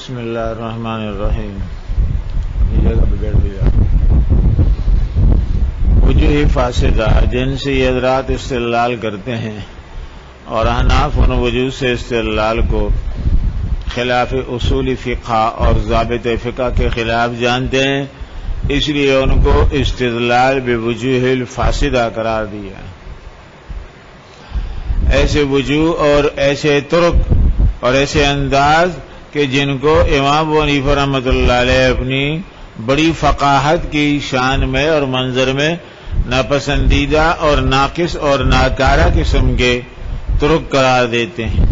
بسم اللہ الرحمن الرحیم. اپنی جگہ پہ بیٹھ گیا. وجوہ فاسدہ جن سے یہ حضرات استدلال کرتے ہیں اور احناف ان وجوہ سے استدلال کو خلاف اصول فقہ اور ضابط فقہ کے خلاف جانتے ہیں، اس لیے ان کو استدلال بوجوہ الفاسدہ قرار دیا. ایسے وجوہ اور ایسے طرق اور ایسے انداز کہ جن کو امام ابو حنیفہ رحمۃ اللہ علیہ اپنی بڑی فقاہت کی شان میں اور منظر میں ناپسندیدہ اور ناقص اور ناکارہ قسم کے طرق قرار دیتے ہیں.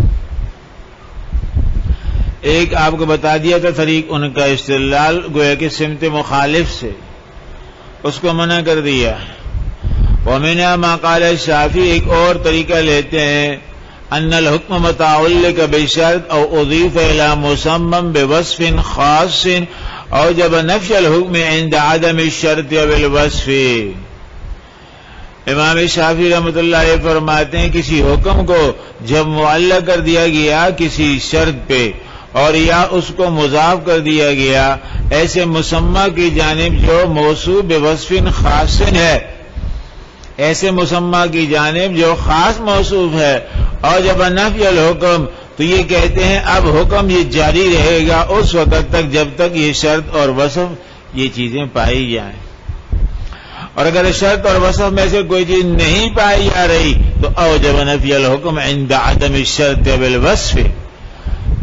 ایک آپ کو بتا دیا تھا طریق ان کا استدلال گویا کہ سمت مخالف سے، اس کو منع کر دیا. ومنها ما قال الشافعی ایک اور طریقہ لیتے ہیں ان الحکم متعلق بشرط او اضیف الى مسمى بوصف خاص او جب نفی الحکم عند عدم الشرط او الوصف. امام شافعی رحمۃ اللہ علیہ فرماتے ہیں کسی حکم کو جب معلق کر دیا گیا کسی شرط پہ اور یا اس کو مضاف کر دیا گیا ایسے مسمى کی جانب جو موصوف بوصف خاص ہے، ایسے مسمى کی جانب جو خاص موصوف ہے، اور جب نفی الحکم تو یہ کہتے ہیں اب حکم یہ جاری رہے گا اس وقت تک جب تک یہ شرط اور وصف یہ چیزیں پائی جائیں، اور اگر شرط اور وصف میں سے کوئی چیز نہیں پائی جا رہی تو اوجب نفی الحکم عند عدم الشرط بالوصف،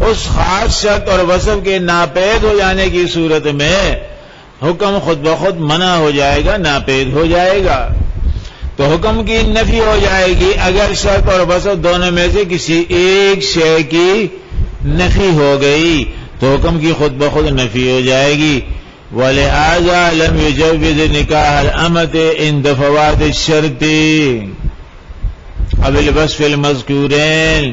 اس خاص شرط اور وصف کے ناپید ہو جانے کی صورت میں حکم خود بخود منع ہو جائے گا، ناپید ہو جائے گا. تو حکم کی نفی ہو جائے گی اگر شرط اور وصف دونوں میں سے کسی ایک شے کی نفی ہو گئی تو حکم کی خود بخود نفی ہو جائے گی. وَلِهَذَا لَمْ يُجَوِّزْ نِكَاحَ الْأَمَةِ عِنْدَ فَوَاتِ الشَّرْطِ أَوِ الْوَصْفِ الْمَذْكُورَيْنِ.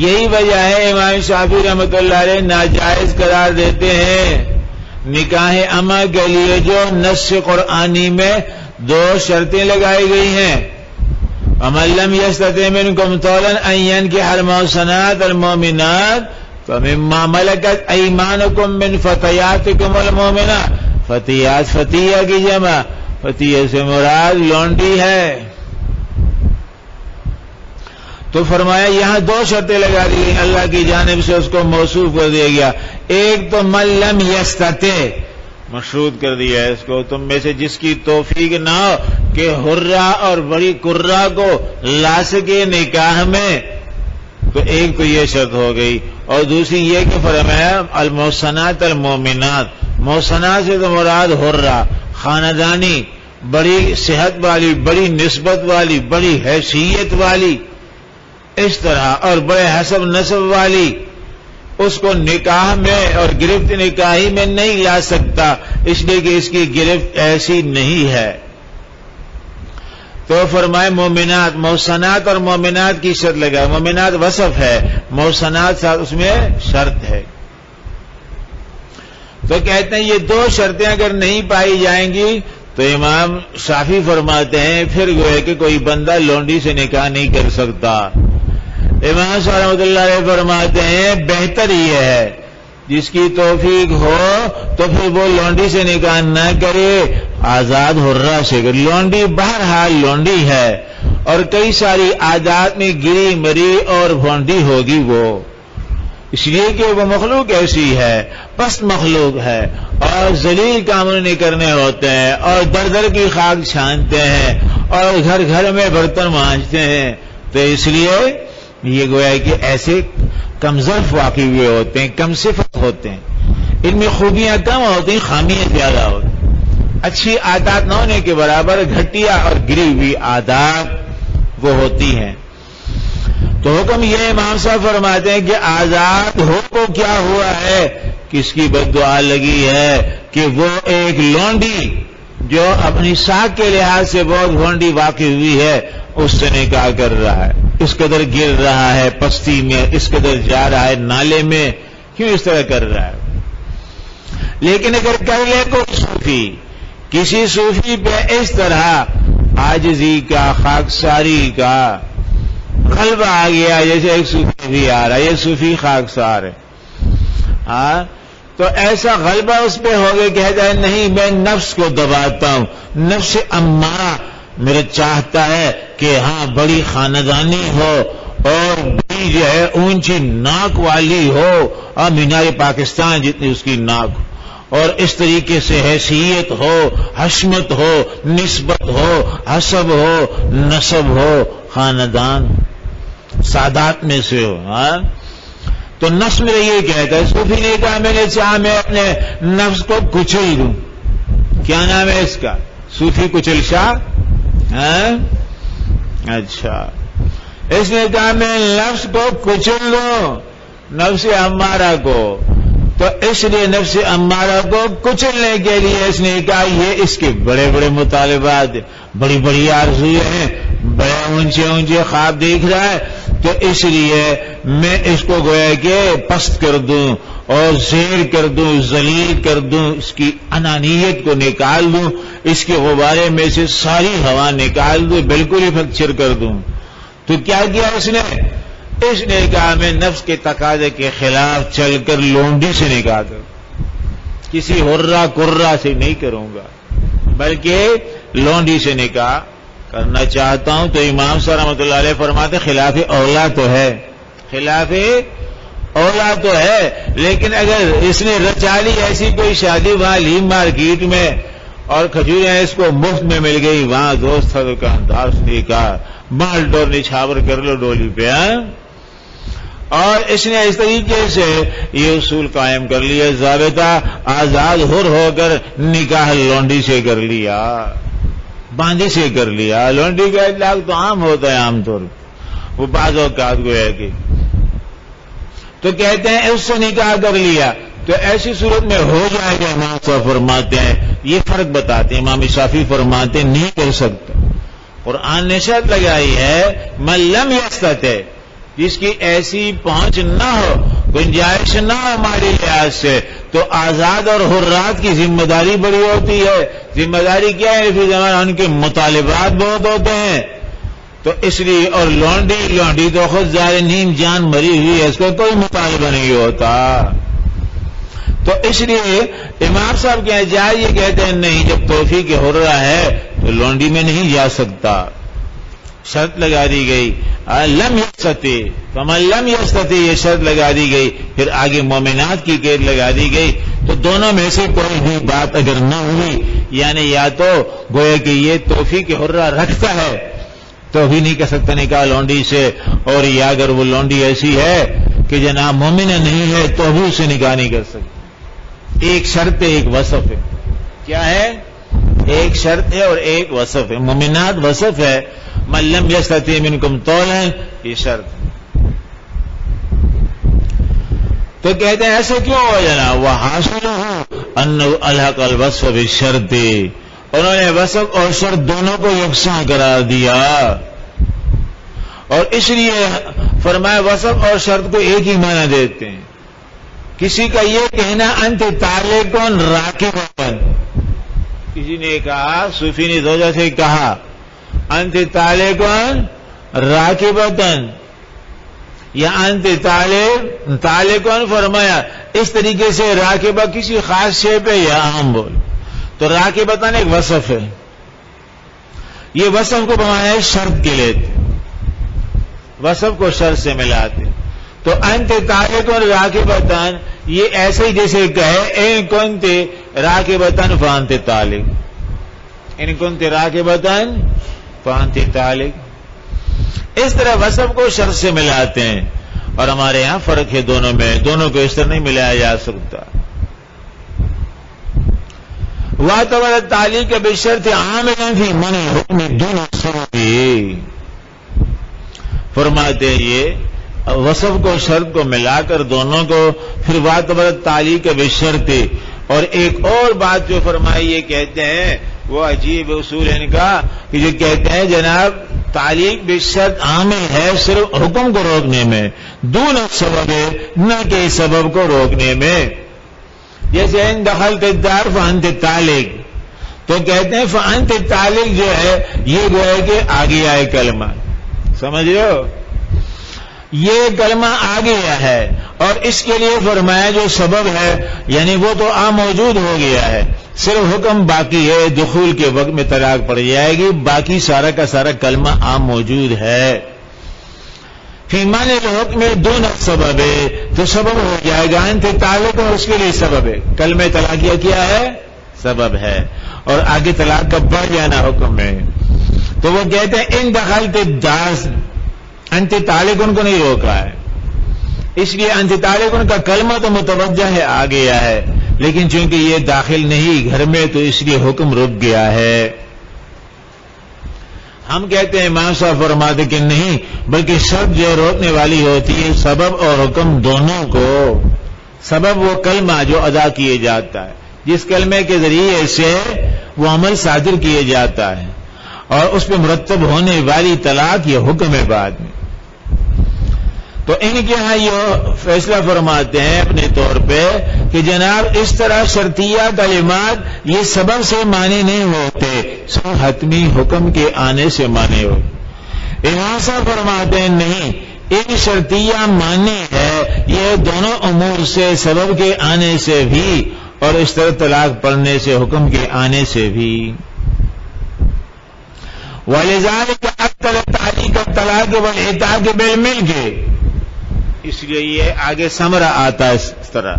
یہی وجہ ہے امام شافعی رحمۃ اللہ علیہ ناجائز قرار دیتے ہیں نکاح امہ کے لیے جو نص قرآنی میں دو شرطیں لگائی گئی ہیں. وَمَن لَّمْ يَسْتَطِعْ مِنكُمْ طَوْلًا أَن يَنكِحَ الْمُحْصَنَاتِ الْمُؤْمِنَاتِ فَمِمَّا مَلَكَتْ أَيْمَانُكُم مِّن فَتَيَاتِكُمُ الْمُؤْمِنَاتِ. فتیات فتیہ کی جمع، فتیہ سے مراد لونڈی ہے. تو فرمایا یہاں دو شرطیں لگا دی گئی اللہ کی جانب سے، اس کو موصوف کر دیا گیا. ایک تو من لم یستطع مشروط کر دیا ہے اس کو، تم میں سے جس کی توفیق نہ ہو کہ حرہ اور بڑی قرہ کو لا سکے نکاح میں، تو ایک تو یہ شرط ہو گئی. اور دوسری یہ کہ فرمایا المحصنات المؤمنات، محصنات سے تو مراد حرہ خاندانی، بڑی صحت والی، بڑی نسبت والی، بڑی حیثیت والی، اس طرح اور بڑے حسب نسب والی، اس کو نکاح میں اور گرفت نکاحی میں نہیں لا سکتا اس لیے کہ اس کی گرفت ایسی نہیں ہے. تو فرمائے مومنات، محصنات اور مومنات کی شرط لگا. مومنات وصف ہے، محصنات ساتھ اس میں شرط ہے. تو کہتے ہیں یہ دو شرطیں اگر نہیں پائی جائیں گی تو امام شافعی فرماتے ہیں پھر گویا کہ کوئی بندہ لونڈی سے نکاح نہیں کر سکتا. امام صاحب رحمۃ اللہ علیہ فرماتے ہیں بہتر یہ ہے جس کی توفیق ہو تو پھر وہ لونڈی سے نکاح نہ کرے، آزاد حرہ سے کرے. لونڈی بہرحال لونڈی ہے اور کئی ساری عادات میں گری مری اور بھونڈی ہوگی وہ، اس لیے کہ وہ مخلوق ایسی ہے، پست مخلوق ہے اور ذلیل کام نہیں کرنے ہوتے ہیں اور در در کی خاک چھانتے ہیں اور گھر گھر میں برتن مانجتے ہیں. تو اس لیے یہ گویا کہ ایسے کم ظرف واقع ہوئے ہوتے ہیں، کم صفت ہوتے ہیں، ان میں خوبیاں کم ہوتی ہیں، خامیاں زیادہ ہوتی ہیں. اچھی عادات نہ ہونے کے برابر گھٹیا اور گری ہوئی عادات وہ ہوتی ہیں. تو حکم یہ امام صاحب فرماتے ہیں کہ آزاد ہو کو کیا ہوا ہے، کس کی بد دعا لگی ہے کہ وہ ایک لونڈی جو اپنی ساکھ کے لحاظ سے بہت بھونڈی واقع ہوئی ہے اس سے نکاح کر رہا ہے، اس قدر گر رہا ہے پستی میں، اس قدر جا رہا ہے نالے میں، کیوں اس طرح کر رہا ہے. لیکن اگر کر لے کوئی صوفی، کسی صوفی پہ اس طرح عاجزی کا، خاکساری کا غلبہ آ گیا، جیسے ایک صوفی بھی آ رہا ہے، یہ صوفی خاکسار ہے ہاں تو ایسا غلبہ اس پہ ہو گیا کہتا ہے نہیں میں نفس کو دباتا ہوں، نفس امارہ میرا چاہتا ہے کہ ہاں بڑی خاندانی ہو اور بڑی جو ہے اونچی ناک والی ہو، اور مینار پاکستان جتنی اس کی ناک ہو، اور اس طریقے سے حیثیت ہو، حشمت ہو، نسبت ہو، حسب ہو، نسب ہو، خاندان سادات میں سے ہو. ہاں تو نفس میرا یہ کہتا ہے. صوفی نے کہا میں نے چاہا میں اپنے نفس کو کچل دوں. کیا نام ہے اس کا؟ صوفی کچل شاہ. اچھا اس نے کہا میں نفس کو کچل دوں، نفس امارہ کو. تو اس لیے نفس امارہ کو کچلنے کے لیے اس نے کہا یہ اس کے بڑے بڑے مطالبات، بڑی بڑی آرزویں ہیں، بڑے اونچے اونچے خواب دیکھ رہا ہے، تو اس لیے میں اس کو گویا کہ پست کر دوں اور زیر کر دوں، ذلیل کر دوں، اس کی انانیت کو نکال دوں، اس کے غبارے میں سے ساری ہوا نکال دوں، بالکل ہی فریکچر کر دوں. تو کیا کیا اس نے کہا میں نفس کے تقاضے کے خلاف چل کر لونڈی سے نکاح کر، کسی ہررا کرا سے نہیں کروں گا بلکہ لونڈی سے نکاح کرنا چاہتا ہوں. تو امام صاحب رحمۃ اللہ علیہ فرماتے خلاف اولا تو ہے، خلاف اولا تو ہے، لیکن اگر اس نے رچا لی ایسی کوئی شادی وہاں لی مارکیٹ میں اور کھجوریں اس کو مفت میں مل گئی، وہاں دوست تھا دکاندار نے کہا مال ڈور نچھاور کر لو ڈولی پہ. اور اس نے اس طریقے سے یہ اصول قائم کر لیا، ضابطہ آزاد حر ہو کر نکاح لونڈی سے کر لیا، باندھی سے کر لیا. لونڈی کا اطلاق تو عام ہوتا ہے عام طور پہ، وہ بعض اوقات کو ہے کہ تو کہتے ہیں اس سے نکاح کر لیا تو ایسی صورت میں ہو جائے گا. امام صاحب فرماتے ہیں یہ فرق بتاتے ہیں، امام شافعی فرماتے ہیں نہیں کر سکتا. قرآن نے شرط لگائی ہے من لم یستطع، جس کی ایسی پہنچ نہ ہو، گنجائش نہ ہو ہمارے لحاظ سے، تو آزاد اور حرات کی ذمہ داری بڑی ہوتی ہے. ذمہ داری کیا ہے؟ فی زمانہ ان کے مطالبات بہت ہوتے ہیں. تو اس لیے اور لونڈی تو خود ظاہر نیم جان مری ہوئی ہے، اس کو کوئی مطالبہ نہیں ہوتا. تو اس لیے امام صاحب کیا جائے یہ کہتے ہیں نہیں، جب توفیق حرہ ہے تو لونڈی میں نہیں جا سکتا. شرط لگا دی گئی لم یستطع، فمن لم یستطع یہ شرط لگا دی گئی. پھر آگے مومنات کی قید لگا دی گئی. تو دونوں میں سے کوئی بھی بات اگر نہ ہوئی، یعنی یا تو گویا کہ یہ توفیق حرہ رکھتا ہے تو بھی نہیں کر سکتا نکاح لونڈی سے، اور یا اگر وہ لونڈی ایسی ہے کہ جناب مومنہ نہیں ہے تو بھی اسے نکاح نہیں کر سکتا. ایک شرط ہے، ایک وصف ہے. کیا ہے؟ ایک شرط ہے اور ایک وصف ہے. مومنات وصف ہے، من لم یستطع منکم طولا یہ شرط. تو کہتے ہیں ایسا کیوں ہو جناب؟ وحاصلہ انہ الحق الوصف بالشرط، انہوں نے وصف اور شرط دونوں کو یکساں قرار دیا، اور اس لیے فرمایا وصف اور شرط کو ایک ہی معنی دیتے ہیں. کسی کا یہ کہنا انت طالقن راکبن، کسی نے کہا، صوفی نے زوجہ سے کہا انت طالقن راکبتن یا انت طالقن، فرمایا اس طریقے سے راکبہ کسی خاص شے پہ یا عام بول. تو راکبتن ایک وصف ہے، یہ وصف کو بنایا ہے شرط کے لیتے، وصف کو شرط سے ملاتے. تو انت طالقن راکبتن یہ ایسے ہی جیسے کہے ان کنت راکبتن فانت طالق، ان کنت راکبتن فانت طالق. اس طرح وصف کو شرط سے ملاتے ہیں، اور ہمارے یہاں فرق ہے دونوں میں، دونوں کو اس طرح نہیں ملایا جا سکتا. واعتبر تعلیق بالشرط عاملا فی منع الحکم دون السبب، فرماتے ہیں یہ وصف کو شرط کو ملا کر دونوں کو، پھر واعتبر تعلیق بالشرط. اور ایک اور بات جو فرمائی یہ کہتے ہیں وہ عجیب اصول ان کا کہ جو کہتے ہیں جناب تعلیق بالشرط عامل ہے صرف حکم کو روکنے میں، دون السبب نہ کہ سبب کو روکنے میں. جیسے ان دخلت الدار فانت طالق، تو کہتے ہیں فانت طالق جو ہے یہ گویا کہ آگے آئے کلمہ، سمجھ رہے ہو، یہ کلمہ آ گیا ہے اور اس کے لیے فرمایا جو سبب ہے یعنی وہ تو موجود ہو گیا ہے، صرف حکم باقی ہے، دخول کے وقت میں طلاق پڑ جائے گی، باقی سارا کا سارا کلمہ عام موجود ہے۔ فی معنی الحکم دون السبب، تو سبب ہو جائے گا انت تعلق، اور اس کے لیے سبب ہے، کلمہ طلاقیہ کیا ہے؟ سبب ہے، اور آگے طلاق کا بڑھ جانا حکم میں۔ تو وہ کہتے ہیں ان دخلت الداس، انت تعلق ان کو نہیں روکا ہے، اس لیے انت تعلق ان کا کلمہ تو متوجہ ہے، آ گیا ہے، لیکن چونکہ یہ داخل نہیں گھر میں تو اس لیے حکم رک گیا ہے۔ ہم کہتے ہیں امام صاحب فرماتے کہ نہیں، بلکہ شرط جو روکنے والی ہوتی ہے سبب اور حکم دونوں کو۔ سبب وہ کلمہ جو ادا کیے جاتا ہے، جس کلمے کے ذریعے سے وہ عمل صادر کیے جاتا ہے، اور اس پہ مرتب ہونے والی طلاق یہ حکم ہے بعد میں۔ تو ان کے ہاں یہ فیصلہ فرماتے ہیں اپنے طور پہ کہ جناب اس طرح شرطیہ کلمات یہ سبب سے معنی نہیں ہوتے، سو حتمی حکم کے آنے سے معنی ہو۔ امام صاحب فرماتے ہیں نہیں، ایک شرطیہ معنی ہے یہ دونوں امور سے، سبب کے آنے سے بھی اور اس طرح طلاق پڑھنے سے، حکم کے آنے سے بھی۔ وَلِذَلِكَ أَكْثَرَ تَعْلِيقَ الطَّلَاقِ وَالْعِتَاقِ بِالْمِلْكِ، اس لیے یہ آگے ثمرہ آتا ہے اس طرح۔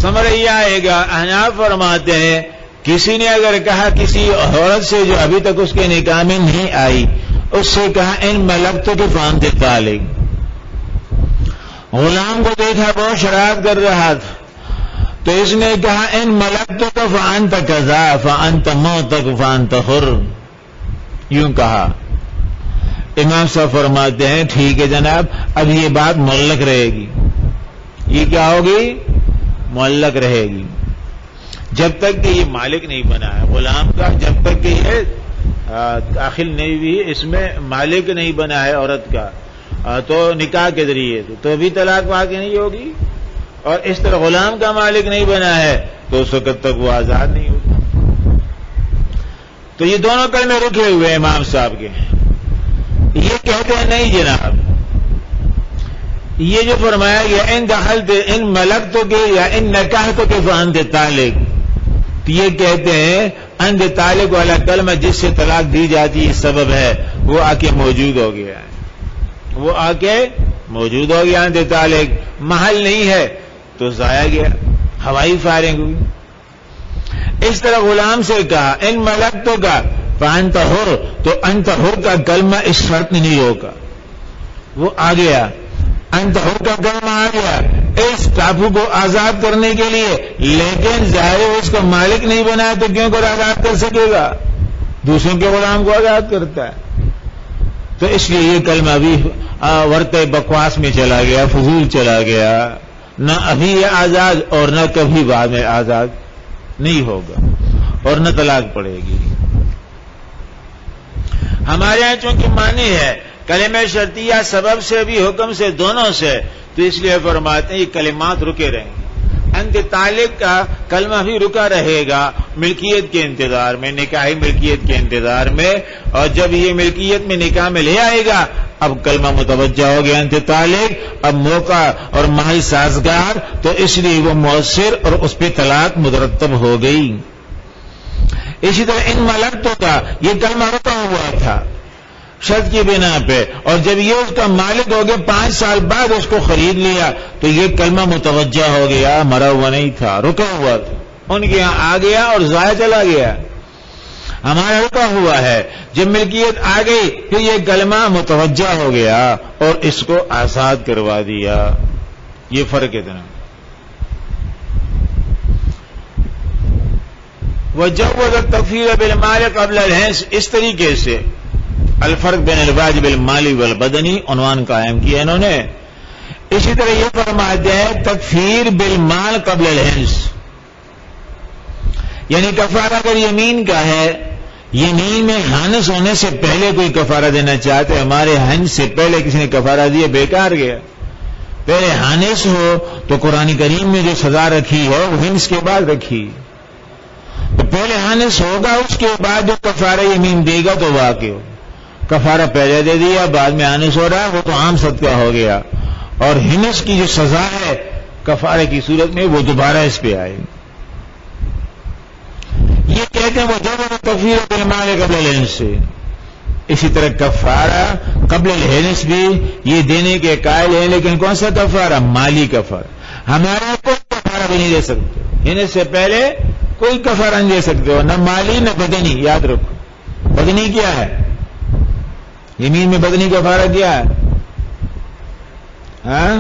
ثمرہ یہ آئے گا، احناف فرماتے ہیں کسی نے اگر کہا کسی عورت سے جو ابھی تک اس کے نکاح میں نہیں آئی، اس سے کہا ان ملکتک فانت طالق، غلام کو دیکھا وہ شرارت کر رہا تھا تو اس نے کہا ان ملکتک فانت کذا فانت موتک فانت حر، یوں کہا۔ امام صاحب فرماتے ہیں ٹھیک ہے جناب، اب یہ بات معلق رہے گی، یہ کیا ہوگی؟ معلق رہے گی، جب تک کہ یہ مالک نہیں بنا ہے غلام کا، جب تک کہ یہ داخل نہیں بھی اس میں مالک نہیں بنا ہے عورت کا، تو نکاح کے ذریعے تو ابھی طلاق واقع نہیں ہوگی، اور اس طرح غلام کا مالک نہیں بنا ہے تو اس وقت تک وہ آزاد نہیں ہوگا۔ تو یہ دونوں کلمے رکھے ہوئے امام صاحب کے۔ یہ کہتے ہیں نہیں جناب، یہ جو فرمایا گیا ان دخلت ان ملکتو کے یا ان نکاحتو کے فانت طالق، تو یہ کہتے ہیں انت طالق والا کلمہ جس سے طلاق دی جاتی ہے سبب ہے، وہ آ کے موجود ہو گیا ہے، وہ آ کے موجود ہو گیا، انت طالق محل نہیں ہے تو ضائع گیا، ہوائی فائرنگ ہوئی۔ اس طرح غلام سے کہا ان ملکتو کا فانت حر، تو انت حر کا کلمہ اس شرط میں نہیں ہوگا، وہ آ گیا، انت حر کا کلمہ آ گیا اس ٹاپو کو آزاد کرنے کے لیے، لیکن ظاہر اس کا مالک نہیں بنا ہے تو کیوں کر آزاد کر سکے گا؟ دوسروں کے غلام کو آزاد کرتا ہے، تو اس لیے یہ کلمہ بھی ورطہ بکواس میں چلا گیا، فضول چلا گیا، نہ ابھی یہ آزاد اور نہ کبھی بعد میں آزاد نہیں ہوگا، اور نہ طلاق پڑے گی۔ ہمارے یہاں چونکہ معنی ہے کلمہ شرطیہ سبب سے بھی حکم سے دونوں سے، تو اس لیے فرماتے ہیں یہ کلمات رکے رہیں گے۔ انت طالق کا کلمہ بھی رکا رہے گا ملکیت کے انتظار میں، نکاحی ملکیت کے انتظار میں، اور جب یہ ملکیت میں نکاح میں لے آئے گا اب کلمہ متوجہ ہو گیا انت طالق، اب موقع اور محل سازگار، تو اس لیے وہ مؤثر اور اس پہ طلاق مترتب ہو گئی۔ اسی طرح ان ملکتوں کا یہ کلمہ رکا ہوا تھا شرط کی بنا پہ، اور جب یہ اس کا مالک ہو گیا 5 سال بعد اس کو خرید لیا تو یہ کلمہ متوجہ ہو گیا، مرا ہوا نہیں تھا، رکا ہوا تھا، ان کے یہاں آ گیا اور ضائع چلا گیا۔ ہمارا رکا ہوا ہے، جب ملکیت آ گئی پھر یہ کلمہ متوجہ ہو گیا اور اس کو آزاد کروا دیا، یہ فرق اتنا۔ وجوز التکفیر بالمال قبل الحنس، اس طریقے سے الفرق بین الواجب المالی والبدنی عنوان قائم کیا انہوں نے۔ اسی طرح یہ فرماتے ہیں تکفیر بالمال قبل الحنس، یعنی کفارہ اگر یمین کا ہے، یمین میں حانس ہونے سے پہلے کوئی کفارہ دینا چاہتے، ہمارے حنس سے پہلے کسی نے کفارہ دیا بیکار گیا، پہلے حانس ہو تو قرآن کریم میں جو سزا رکھی ہے وہ حنس کے بعد رکھی، تو پہلے حانس ہوگا اس کے بعد جو کفارہ یمین دے گا تو واقع ہو، کفارہ پہلے دے دیا بعد میں حانس ہو رہا وہ تو عام صدقہ ہو گیا، اور ہنس کی جو سزا ہے کفارے کی صورت میں وہ دوبارہ اس پہ آئے. یہ کہتے ہیں وہ جب تکفیر بالمال قبل الحنس سے. اسی طرح کفارہ قبل الحنس بھی یہ دینے کے قائل ہیں، لیکن کون سا کفارہ؟ مالی کفارہ. ہمارا کوئی کفارہ بھی نہیں دے سکتے، ہنس سے پہلے کوئی کفارہ نہیں دے سکتے ہو، نہ مالی نہ بدنی. یاد رکھو بدنی کیا ہے، یمین میں بدنی کفارہ کیا ہے؟ ہاں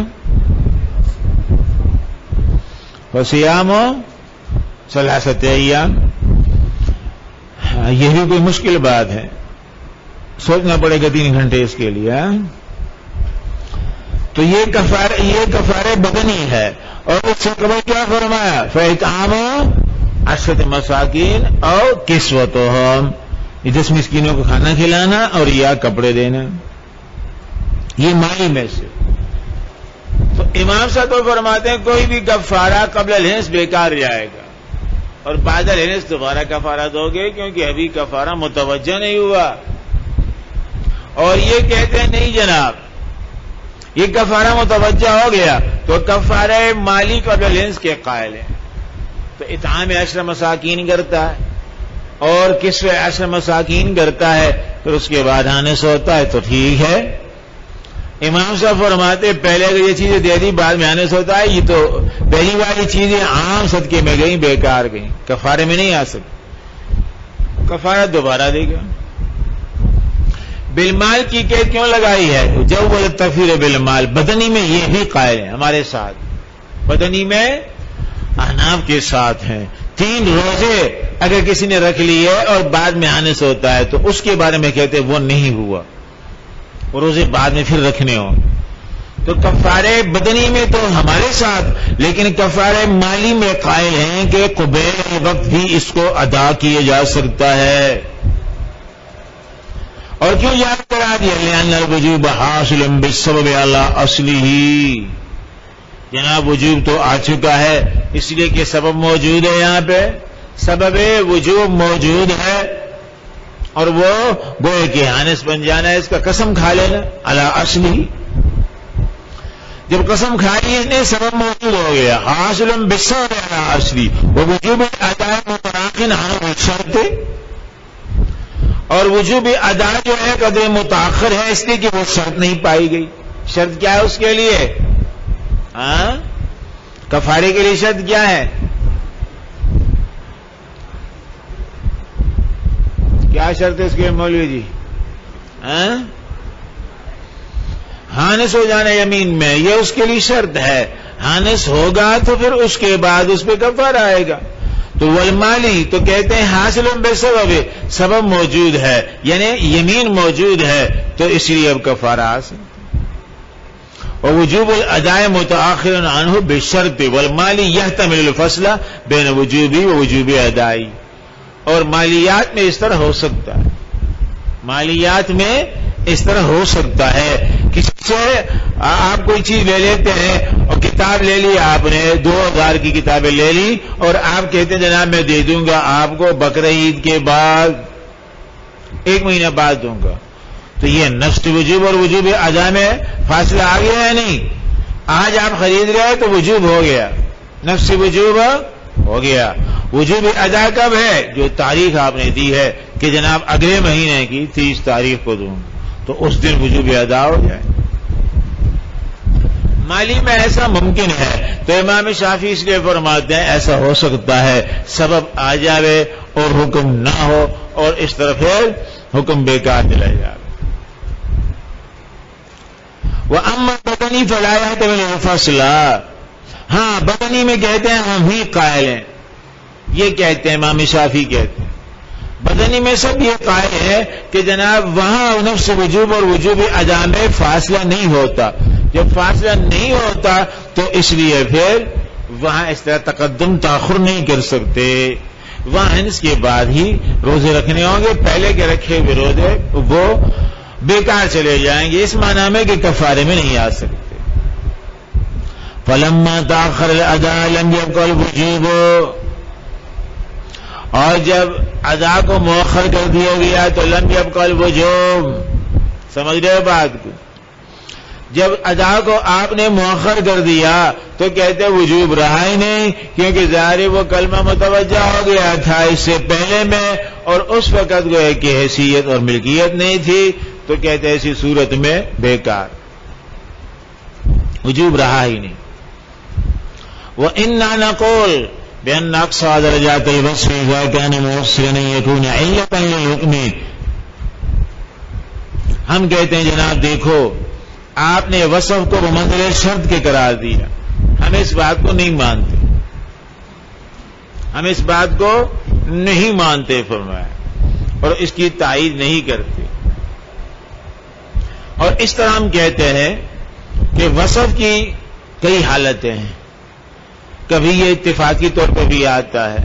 وصیام ثلاثۃ ایام. یہ بھی کوئی مشکل بات ہے، سوچنا پڑے گا 3 گھنٹے اس کے لیے. تو یہ کفارہ بدنی ہے. اور اس سے قبل کیا فرمایا؟ فإطعام 10 مساکین او کسوتہم، 10 مسکینوں کو کھانا کھلانا اور یا کپڑے دینا، یہ مالی میں سے. تو امام صاحب تو فرماتے ہیں کوئی بھی کفارہ قبل الحنس بیکار جائے گا، اور بعد الحنس دوبارہ کفارہ دو گے، کیونکہ ابھی کفارہ متوجہ نہیں ہوا. اور یہ کہتے ہیں نہیں جناب، یہ کفارہ متوجہ ہو گیا تو کفارہ مالی قبل الحنس کے قائل ہیں. تو اطعام 10 مساکین کرتا ہے اور کسوہ 10 مساکین کرتا ہے، پھر اس کے بعد حنس ہوتا ہے تو ٹھیک ہے. امام صاحب فرماتے پہلے اگر یہ چیزیں دے دی بعد میں حنس ہوتا ہے، یہ تو پہلی والی چیزیں عام صدقے میں گئیں، بیکار گئیں، کفارے میں نہیں آ سکتی، کفارہ دوبارہ دے گا. بالمال کی قید کیوں لگائی ہے؟ جب وہ تکفیر بالمال بدنی میں یہ بھی قائل ہیں ہمارے ساتھ، بدنی میں احناف کے ساتھ ہیں. 3 روزے اگر کسی نے رکھ لیے اور بعد میں حنس ہوتا ہے تو اس کے بارے میں کہتے وہ نہیں ہوا، وہ روزے بعد میں پھر رکھنے ہوں. تو کفارے بدنی میں تو ہمارے ساتھ، لیکن کفارے مالی میں قائل ہیں کہ قبیل وقت بھی اس کو ادا کیا جا سکتا ہے. اور کیوں یاد کرا دیا؟ لأن الوجوب حاصل بالسبب علی اصلہ، جناب وجوب تو آ چکا ہے اس لیے کہ سبب موجود ہے، یہاں پہ سبب وجوب موجود ہے، اور وہ گوئے کہ حنس بن جانا ہے، اس کا قسم کھا لینا علی اصلہ. جب قسم کھا لی اس نے سبب موجود ہو گیا. حاصل بالسبب علی اصلہ ووجوب ادا متراخن عنہ الشرط، اور وجوب ادا جو ہے قدر متاخر ہے اس لیے کہ وہ شرط نہیں پائی گئی. شرط کیا ہے اس کے لیے؟ کفارے کے لیے شرط کیا ہے؟ کیا شرط ہے اس کے مولوی جی؟ حانس ہو جانا یمین میں، یہ اس کے لیے شرط ہے. حانس ہوگا تو پھر اس کے بعد اس پہ کفارہ آئے گا. تو والمالی تو کہتے ہیں حاصل بسبب، سبب موجود ہے یعنی یمین موجود ہے تو اس لیے اب کفارہ آ سکتا. اور وجوب الاداء متاخر عنہ بشرط والمالی یحتمل الفصل بین وجوبی و وجوب ادائی. اور مالیات میں اس طرح ہو سکتا ہے، مالیات میں اس طرح ہو سکتا ہے. کسی سے آپ کوئی چیز لے لیتے ہیں اور کتاب لے لی آپ نے، 2000 کی کتابیں لے لی اور آپ کہتے ہیں جناب میں دے دوں گا آپ کو بقرعید کے بعد، 1 مہینہ بعد دوں گا. تو یہ نفس وجوب اور وجوب ادا میں فاصلہ آ گیا ہے نہیں؟ آج آپ خرید رہے تو وجوب ہو گیا، نفس وجوب ہو گیا. وجوب ادا کب ہے؟ جو تاریخ آپ نے دی ہے کہ جناب اگلے مہینے کی 30 تاریخ کو دوں، تو اس دن وجوب ادا ہو جائے. مالی میں ایسا ممکن ہے تو امام شافعی اس لیے فرماتے ہیں ایسا ہو سکتا ہے سبب آ جاوے اور حکم نہ ہو، اور اس طرح پھر حکم بیکار چلا جائے. وَأَمَّا بَدَنِي فَلَا يَحْتَمِلُ الْفَصْلَ، ہاں بدنی میں کہتے ہیں ہم ہی قائل ہیں، یہ کہتے ہیں امام شافعی کہتے ہیں بدنی میں سب یہ قائل ہے کہ جناب وہاں نفس وجوب اور وجوب ادا میں فاصلہ نہیں ہوتا. جب فاصلہ نہیں ہوتا تو اس لیے پھر وہاں اس طرح تقدم تاخر نہیں کر سکتے. وہاں اس کے بعد ہی روزے رکھنے ہوں گے، پہلے کے رکھے ہوئے روزے وہ بیکار چلے جائیں گے، اس معنی میں کہ کفارے میں نہیں آ سکتے. فَلَمَّا تَأَخَّرَ الْأَدَاءُ لَمْ يَبْقَ الْوُجُوبُ، اور جب ادا کو مؤخر کر دیا گیا تو لم يبق الوجوب. سمجھ رہے ہو بات کو؟ جب ادا کو آپ نے مؤخر کر دیا تو کہتے وجوب رہا ہی نہیں، کیونکہ ظاہر وہ کلمہ متوجہ ہو گیا تھا اس سے پہلے میں، اور اس وقت گویا کہ حیثیت اور ملکیت نہیں تھی، تو کہتے ایسی صورت میں بیکار، وجوب رہا ہی نہیں۔ وَإِنَّا نَقُولُ بِأَنَّ أَقْصَى دَرَجَاتِ الْوَصْفِ إِذَا كَانَ مُوَصِّلًا يَكُونُ عِلَّةً لِلْحُكْمِ، ہم کہتے ہیں جناب دیکھو آپ نے وصف کو بمنزلِ شرط کے قرار دیا، ہم اس بات کو نہیں مانتے، ہم اس بات کو نہیں مانتے فرمایا، اور اس کی تائید نہیں کرتے۔ اور اس طرح ہم کہتے ہیں کہ وصف کی کئی حالتیں ہیں، کبھی یہ اتفاقی طور پہ بھی آتا ہے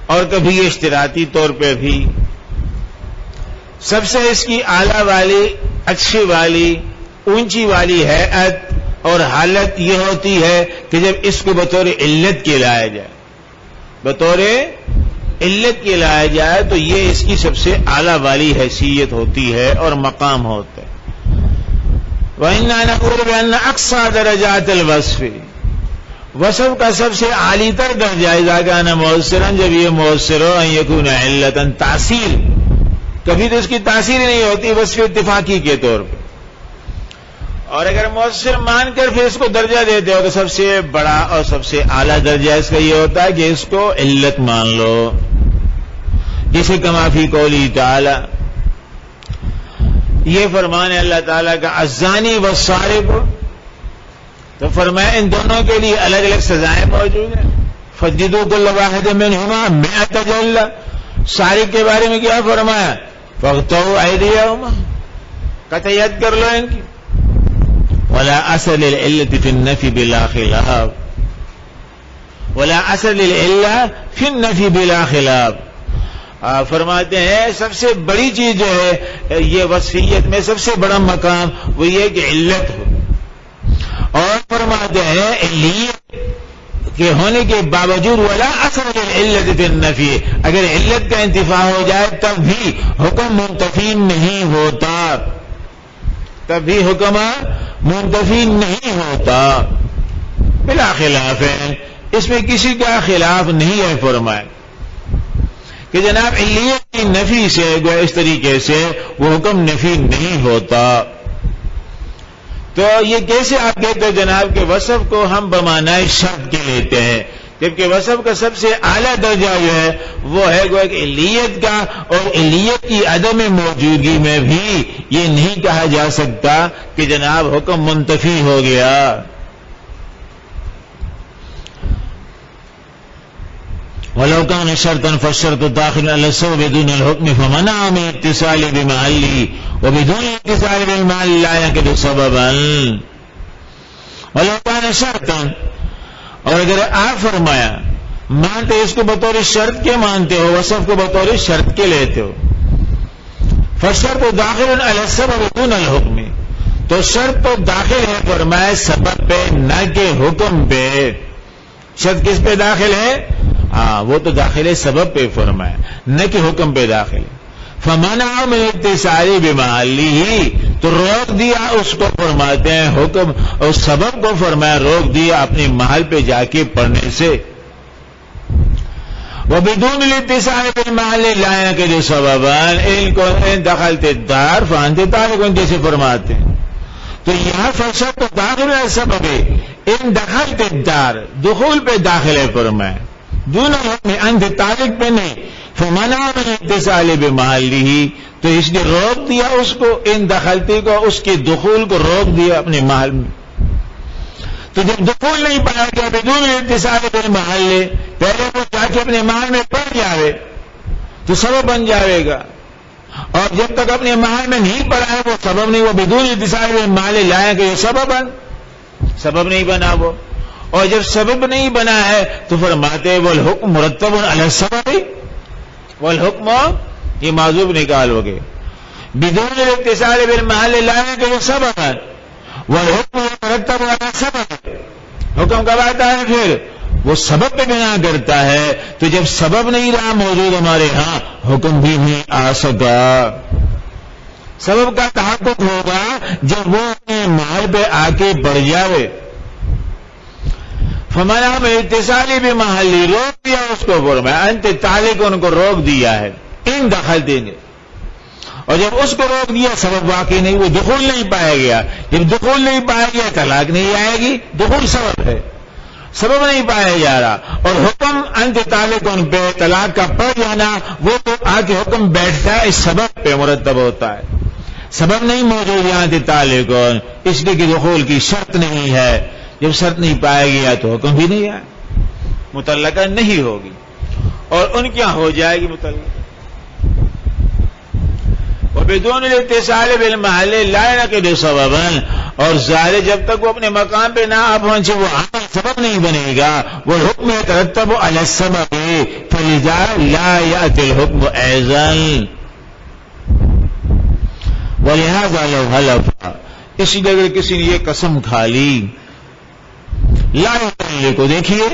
اور کبھی یہ اشتراطی طور پہ بھی۔ سب سے اس کی اعلیٰ والی، اچھی والی، اونچی والی ہیئت اور حالت یہ ہوتی ہے کہ جب اس کو بطور علت کے لایا جائے، بطور علت کے لایا جائے تو یہ اس کی سب سے اعلیٰ والی حیثیت ہوتی ہے اور مقام ہوتا ہے۔ وَإِنَّا نَقُولُ بِأَنَّ أَقْصَى دَرَجَاتِ الْوَصْفِ، وصف کا سب سے عالی تر درجہ اذا كان مؤثرا، جب یہ مؤثر ہو، ان يكون علة، تاثیر، کبھی تو اس کی تاثیر ہی نہیں ہوتی وصف اتفاقی کے طور پہ، اور اگر مؤثر مان کر پھر اس کو درجہ دیتے ہو تو سب سے بڑا اور سب سے اعلیٰ درجہ اس کا یہ ہوتا ہے کہ اس کو علت مان لو، جسے کما فی قولی تعالی، یہ فرمان ہے اللہ تعالیٰ کا الزانی والسارق، تو فرمایا ان دونوں کے لیے الگ الگ سزائیں موجود ہیں، فجدوا کل واحد منہما 100 جلدہ۔ سارق کے بارے میں کیا فرمایا؟ فاقطعوا ایدیہما، قطعیت کر لو ان کی۔ ولا اثر للعلة في النفي بلا خلاف، ولا اثر للعلة في النفي بلا خلاف، فرماتے ہیں سب سے بڑی چیز جو ہے یہ وصفیت میں سب سے بڑا مقام وہ یہ کہ علت ہو، اور فرماتے ہیں علت کے ہونے کے باوجود ولا اثر للعلة في النفي، اگر علت کا انتفاع ہو جائے تب بھی حکم منتفی نہیں ہوتا، تب بھی حکم منتفی نہیں ہوتا، بلا خلاف ہے، اس میں کسی کا خلاف نہیں ہے۔ فرمائے کہ جناب علیت کی نفی سے اس طریقے سے وہ حکم نفی نہیں ہوتا۔ تو یہ کیسے آپ کہتے ہیں جناب کہ وصف کو ہم بمعنی شرط کے لیتے ہیں، جبکہ وصف کا سب سے اعلیٰ درجہ جو ہے وہ ہے گویا کہ علیت کا، اور علیت کی عدم موجودگی میں بھی یہ نہیں کہا جا سکتا کہ جناب حکم منتفی ہو گیا۔ وَلَوْ كَانَ شَرْطًا فَالشَّرْطُ دَاخِلٌ عَلَى السَّبَبِ دُونَ الْحُكْمِ فَمَنَعَ مِنْ الاتصال بمحله وبدون الاتصال بالمحل لا يكاد سببا۔ وَلَوْ كَانَ شَرْطًا، اور اگر آپ فرمایا مانتے اس کو بطور شرط کے مانتے ہو، وصف کو بطور شرط کے لیتے ہو، فَالشَّرْطُ دَاخِلٌ عَلَى السَّبَبِ دُونَ الْحُكْمِ، تو شرط تو داخل ہے فرمایا سبب پہ نہ کہ حکم پہ۔ شرط کس پہ داخل ہے؟ وہ تو داخل ہے سبب پہ فرمایا، نہ کہ حکم پہ داخل ہے۔ فَمَنَعَ مِنْ الاتصال بِمَحَلِّهِ، تو روک دیا اس کو، فرماتے ہیں حکم اور سبب کو فرمایا روک دیا اپنے محل پہ جا کے پڑھنے سے۔ وَبِدُونِ الاتصال بِالْمَحَلِّ لَا يَكَادُ سَبَبًا إِنْ دَخَلْتِ الدَّارَ فَأَنْتَ طَالِقٌ، جیسے فرماتے ہیں۔ تو یہاں فَالشَّرْطُ دَاخِلٌ عَلَى السَّبَبِ إِنْ دَخَلْتِ الدَّارَ، دخول پہ داخل ہے فرمایا، دون الحکم انت طالق پہ نہیں۔ فمنع من اتصال بمحلہ، تو اس نے روک دیا اس کو، ان دخلتی کو، اس کے دخول کو روک دیا اپنے محل میں۔ تو جب دخول نہیں پایا گیا بدون اتصال بالمحل، پہلے وہ جا کے اپنے محل میں پڑ جاوے تو سبب بن جاوے گا، اور جب تک اپنے محل میں نہیں پڑا ہے وہ سبب نہیں، وہ بدون اتصال بالمحل لائے کہ یہ سبب نہیں بنا وہ، اور جب سبب نہیں بنا ہے تو فرماتے والحکم مرتب علی السبب، والحکم یہ معذوب نکالو گے، بدون الاتصال بالمحل لانے کے وہ سبب ہے، والحکم مرتب علی السبب، حکم کب آتا ہے پھر وہ سبب پہ بنا کرتا ہے، تو جب سبب نہیں رہا موجود ہمارے ہاں حکم بھی نہیں آ سکا۔ سبب کا تحقق ہوگا جب وہ اپنے محل پہ آ کے پڑ جاوے. فمنع من اتصالی بمحلی، روک دیا اس کو، فرمایا انت تعلق، ان کو روک دیا ہے. ان دخل دیں گے، اور جب اس کو روک دیا سبب واقعی نہیں، وہ دخول نہیں پایا گیا. جب دخول نہیں پایا گیا طلاق نہیں آئے گی. دخول سبب ہے، سبب نہیں پایا جا رہا. اور حکم انت تعلق ان پہ طلاق کا پڑ جانا، وہ تو آ کے حکم بیٹھتا ہے، اس سبب پہ مرتب ہوتا ہے. سبب نہیں موجود یہاں انت تعلق، اس لیے کہ دخول کی شرط نہیں ہے. جب شرط نہیں پایا گیا تو حکم بھی نہیں آیا، متعلقہ نہیں ہوگی، اور ان کیا ہو جائے گی متعلقہ. وبدون الاتصال بالمحل لا ينعقد سببا، اور ظاہر جب تک وہ اپنے مقام پہ نہ آ پہنچے وہ عمل سبب نہیں بنے گا. وہ حکم يترتب على السبب فلذا لا يأتي الحكم ايضا. ولهذا لو حلف، اسی لیے اگر کسی نے یہ قسم کھا لی، لا يطلق، دیکھیے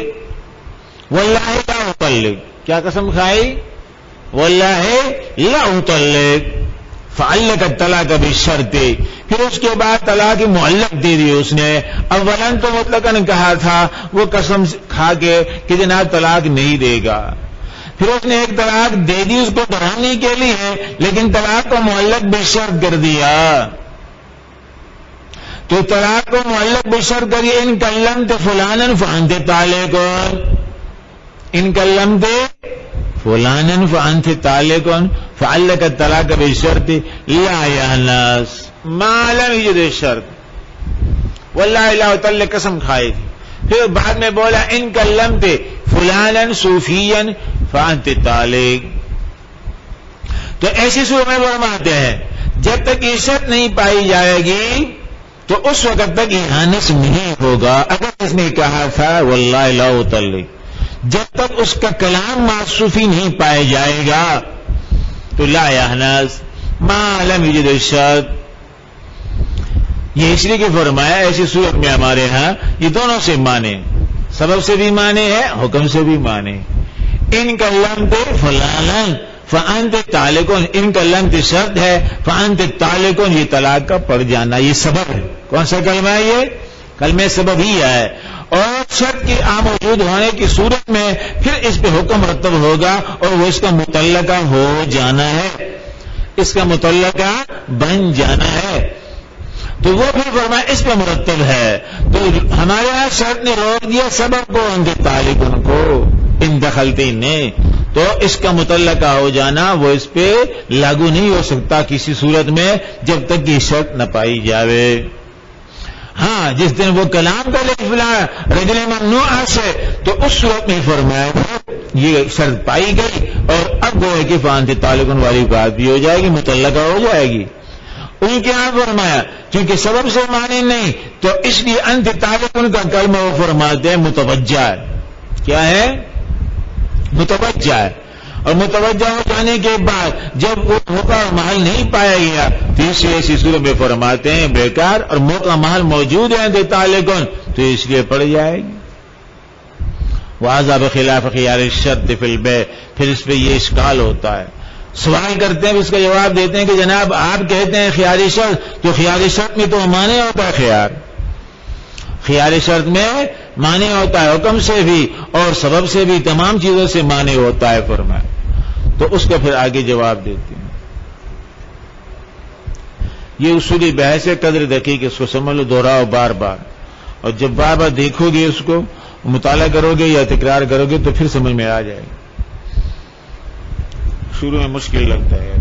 واللہ لا يطلق، کیا قسم کھائی؟ واللہ لا يطلق، فعلق الطلاق بالشرط، پھر اس کے بعد طلاق معلق دے دی اس نے. اولاً تو مطلقاً کہا تھا وہ قسم کھا کے کہ جناب طلاق نہیں دے گا، پھر اس نے ایک طلاق دے دی اس کو بڑھانے کے لیے، لیکن طلاق کو معلق بالشرط کر دیا. تو طلاق کو معلق بالشرط کریے، ان کلمت فلانا فانت طالق، ان کلمت فلانا فانت طالق فعلق الطلاق بالشرط لا يحنس ما لم يجد الشرط. واللہ لا يطلق قسم کھائی تھی، پھر بعد میں بولا ان کلمت فلانا صوفیا فانت طالق. تو ایسی صورت میں فرماتے ہیں جب تک یہ شرط نہیں پائی جائے گی تو اس وقت تک احانت نہیں ہوگا. اگر اس نے کہا تھا واللہ لا اطلق، جب تک اس کا کلام معصوفی نہیں پایا جائے گا تو لا احانت ما لم یجد الشرط. یہ اس لیے کہ فرمایا ایسی صورت میں ہمارے ہاں یہ دونوں سے مانے، سبب سے بھی مانے ہے، حکم سے بھی مانے. ان کلمت فلانا فانت طالق، ان کلمت شرط ہے، فانت طالق یہ طلاق کا پڑ جانا، یہ سبب ہے. کون سا کلمہ ہے؟ یہ کلمہ سبب ہی ہے. اور شرط کی موجود ہونے کی صورت میں پھر اس پہ حکم مرتب ہوگا اور وہ اس کا متعلقہ ہو جانا ہے، اس کا متعلقہ بن جانا ہے. تو وہ پھر فرمایا اس پہ مرتب ہے. تو ہمارے یہاں شرط نے روک دیا سبب کو، ان کے طالق ان کو، ان دخلتی نے، تو اس کا متعلقہ ہو جانا وہ اس پہ لاگو نہیں ہو سکتا کسی صورت میں جب تک یہ شرط نہ پائی جاوے. ہاں جس دن وہ کلام کا لفظ رجل ممنوع سے، تو اس صورت میں فرمایا یہ شرط پائی گئی اور اب وہ ہے کہ فانت طالق والی بات بھی ہو جائے گی، متعلقہ ہو جائے گی. ان کے یہاں فرمایا کیونکہ سبب سے مانے نہیں تو اس لیے انت طالق ان کا کلمہ وہ فرماتے ہیں متوجہ ہے. کیا ہے؟ متوجہ ہے. اور متوجہ ہو جانے کے بعد جب وہ موقع محل نہیں پایا گیا تو اس لیے ایسی صورت میں فرماتے ہیں بیکار، اور موقع محل موجود ہے انت طالق تو اس لیے پڑ جائے گی. وَهَذَا بِخِلَافِ خِيَارِ الشَّرْطِ فِي الْبَيْعِ. پھر اس پہ یہ اشکال ہوتا ہے، سوال کرتے ہیں اس کا جواب دیتے ہیں کہ جناب آپ کہتے ہیں خیاری شرط، تو خیاری شرط میں تو مانے ہوتا ہے خیار، خیاری شرط میں مانے ہوتا ہے حکم سے بھی اور سبب سے بھی، تمام چیزوں سے مانے ہوتا ہے فرمایا. تو اس کا پھر آگے جواب دیتے ہیں. یہ اصولی بحث ہے، قدر دقیق، اس کو سمجھ لو، دہراؤ بار بار، اور جب بار بار دیکھو گے اس کو، مطالعہ کرو گے یا تکرار کرو گے تو پھر سمجھ میں آ جائے گا. شروع میں مشکل لگتا ہے.